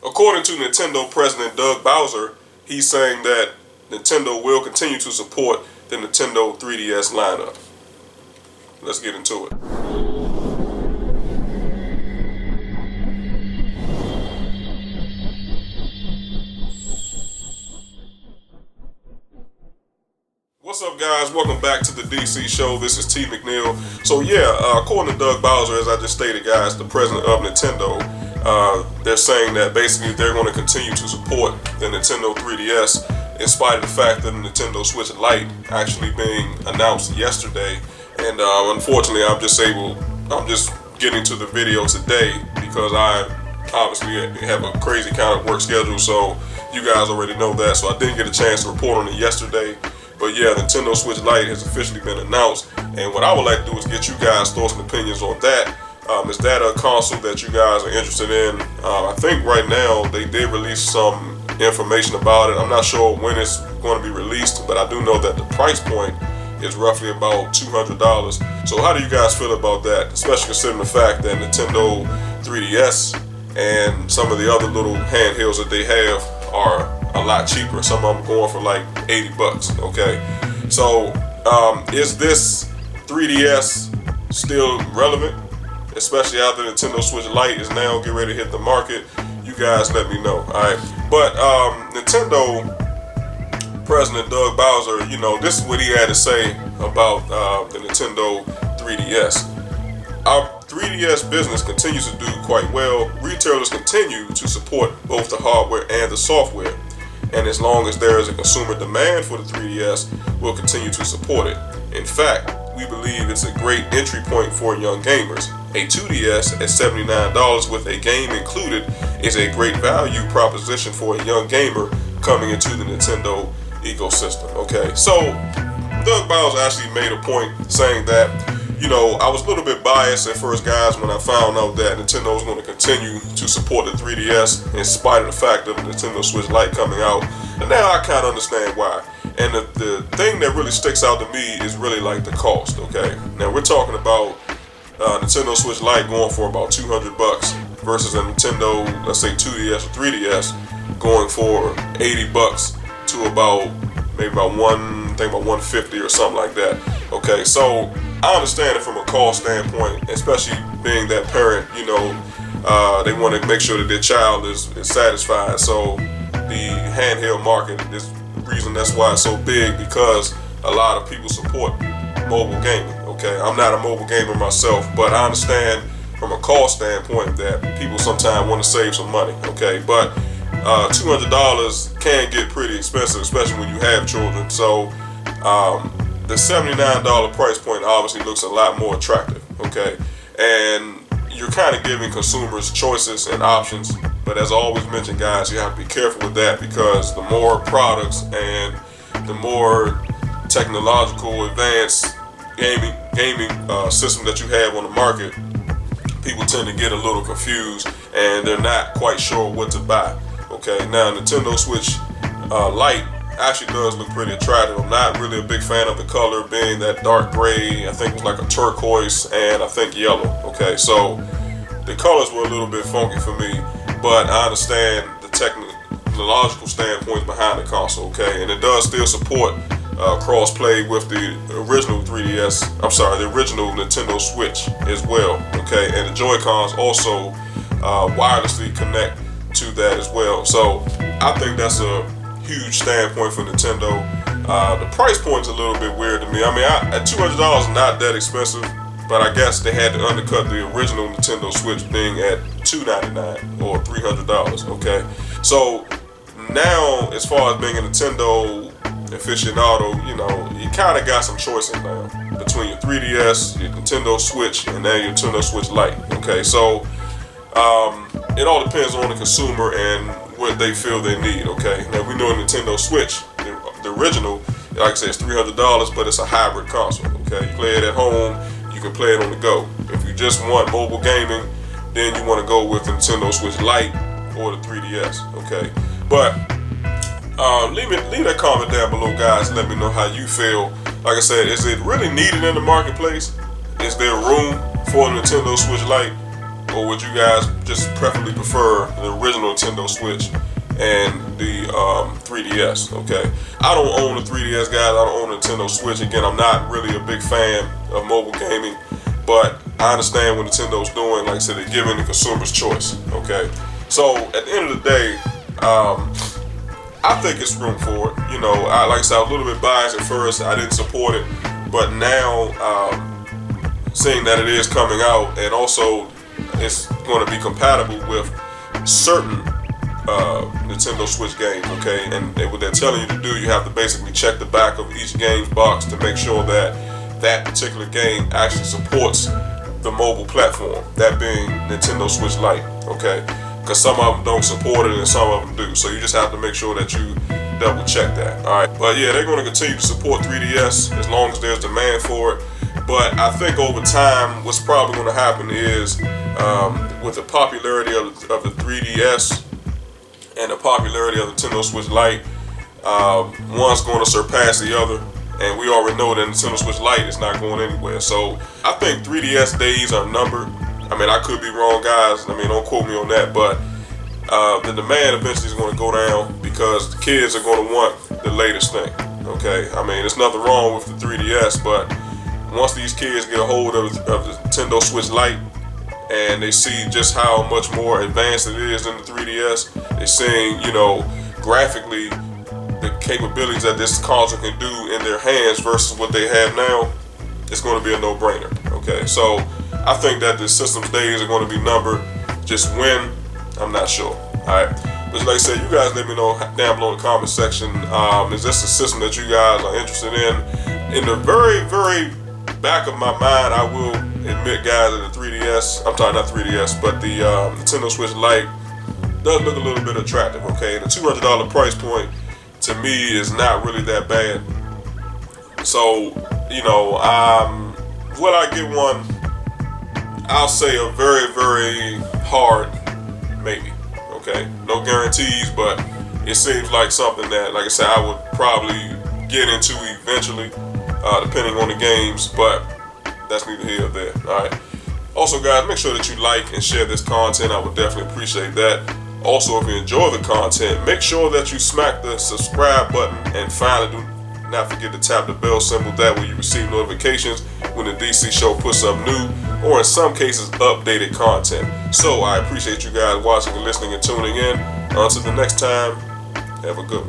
According to Nintendo President Doug Bowser, he's saying that Nintendo will continue to support the Nintendo 3DS lineup. Let's get into it. What's up, guys? Welcome back to the DC Show. This is T. McNeil. So according to Doug Bowser, as I just stated, guys, the president of Nintendo, they're saying that basically they're going to continue to support the Nintendo 3DS in spite of the fact that the Nintendo Switch Lite actually being announced yesterday. And unfortunately, I'm just getting to the video today because I obviously have a crazy kind of work schedule. So you guys already know that. So I didn't get a chance to report on it yesterday. But yeah, Nintendo Switch Lite has officially been announced, and what I would like to do is get you guys' thoughts and opinions on that. Is that a console that you guys are interested in? I think right now they did release some information about it. I'm not sure when it's going to be released, but I do know that the price point is roughly about $200. So how do you guys feel about that, especially considering the fact that Nintendo 3DS and some of the other little handhelds that they have are a lot cheaper. Some of them going for like $80. Okay, so is this 3DS still relevant, especially after Nintendo Switch Lite is now getting ready to hit the market? You guys let me know. All right, but Nintendo President Doug Bowser, this is what he had to say about the Nintendo 3DS. Our 3DS business continues to do quite well. Retailers continue to support both the hardware and the software. And as long as there is a consumer demand for the 3DS, we'll continue to support it. In fact, we believe it's a great entry point for young gamers. A 2DS at $79 with a game included is a great value proposition for a young gamer coming into the Nintendo ecosystem. Okay, so Doug Bowser actually made a point saying that, I was a little bit biased at first, guys, when I found out that Nintendo was going to continue to support the 3DS in spite of the fact of the Nintendo Switch Lite coming out. And now I kind of understand why. And the thing that really sticks out to me is really like the cost, okay? Now we're talking about Nintendo Switch Lite going for about $200 versus a Nintendo, let's say 2DS or 3DS, going for $80 to maybe about $150 or something like that. Okay, so I understand it from a cost standpoint, especially being that parent, they want to make sure that their child is satisfied. So the handheld market is the reason that's why it's so big, because a lot of people support mobile gaming. Okay, I'm not a mobile gamer myself, but I understand from a cost standpoint that people sometimes want to save some money. Okay, but $200 can get pretty expensive, especially when you have children. So the $79 price point obviously looks a lot more attractive, okay? And you're kind of giving consumers choices and options, but as I always mention, guys, you have to be careful with that, because the more products and the more technological advanced gaming system that you have on the market, people tend to get a little confused and they're not quite sure what to buy. Okay, now Nintendo Switch Lite actually does look pretty attractive. I'm not really a big fan of the color being that dark gray. I think it was like a turquoise and I think yellow. Okay, so the colors were a little bit funky for me, but I understand the technological standpoint behind the console. Okay, and it does still support cross-play with the original 3DS. I'm sorry, the original Nintendo Switch as well. Okay, and the Joy-Cons also wirelessly connect to that as well. So I think that's a huge standpoint for Nintendo. The price point's a little bit weird to me. I mean, at $200 not that expensive, but I guess they had to undercut the original Nintendo Switch being at $299 or $300. Okay, so now as far as being a Nintendo aficionado, you kind of got some choices now between your 3DS, your Nintendo Switch, and now your Nintendo Switch Lite. Okay, so it all depends on the consumer and what they feel they need. Okay, now we know Nintendo Switch, the original, like I said, it's $300, but it's a hybrid console. Okay, you play it at home, you can play it on the go. If you just want mobile gaming, then you want to go with the Nintendo Switch Lite or the 3DS. Okay, but leave that comment down below, guys. Let me know how you feel. Like I said, is it really needed in the marketplace? Is there room for a Nintendo Switch Lite? or would you guys just preferably prefer the original Nintendo Switch and the 3DS? Okay, I don't own the 3DS, guys. I don't own a Nintendo Switch. Again, I'm not really a big fan of mobile gaming, but I understand what Nintendo's doing. Like I said, they're giving the consumers choice. Okay, so at the end of the day, I think it's room for it. You know, like I said, I was a little bit biased at first. I didn't support it, but now seeing that it is coming out, and also it's going to be compatible with certain Nintendo Switch games, okay? And what they're telling you to do, you have to basically check the back of each game's box to make sure that that particular game actually supports the mobile platform, that being Nintendo Switch Lite, okay? Because some of them don't support it and some of them do. So you just have to make sure that you double check that, all right? But yeah, they're going to continue to support 3DS as long as there's demand for it. But I think over time, what's probably going to happen is with the popularity of the 3DS and the popularity of the Nintendo Switch Lite, one's going to surpass the other. And we already know that Nintendo Switch Lite is not going anywhere. So I think 3DS days are numbered. I mean, I could be wrong, guys. I mean, don't quote me on that. But the demand eventually is going to go down because the kids are going to want the latest thing. Okay? I mean, there's nothing wrong with the 3DS, but once these kids get a hold of the Nintendo Switch Lite and they see just how much more advanced it is than the 3DS, they're seeing, you know, graphically the capabilities that this console can do in their hands versus what they have now, it's going to be a no-brainer. Okay, so I think that the system's days are going to be numbered. Just when, I'm not sure. All right, but like I said, you guys let me know down below in the comment section. Is this a system that you guys are interested in? In the very, very back of my mind, I will admit, guys, that the 3DS, I'm talking not 3DS, but the Nintendo Switch Lite does look a little bit attractive. Okay, the $200 price point to me is not really that bad. So, you know, will I get one? I'll say a very, very hard maybe. Okay, no guarantees, but it seems like something that, like I said, I would probably get into eventually, depending on the games, but that's neither here nor there. All right. Also, guys, make sure that you like and share this content. I would definitely appreciate that. Also, if you enjoy the content, make sure that you smack the subscribe button, and finally do not forget to tap the bell symbol. That way you receive notifications when the DC Show puts up new, or in some cases, updated content. So I appreciate you guys watching and listening and tuning in. Until the next time, have a good one.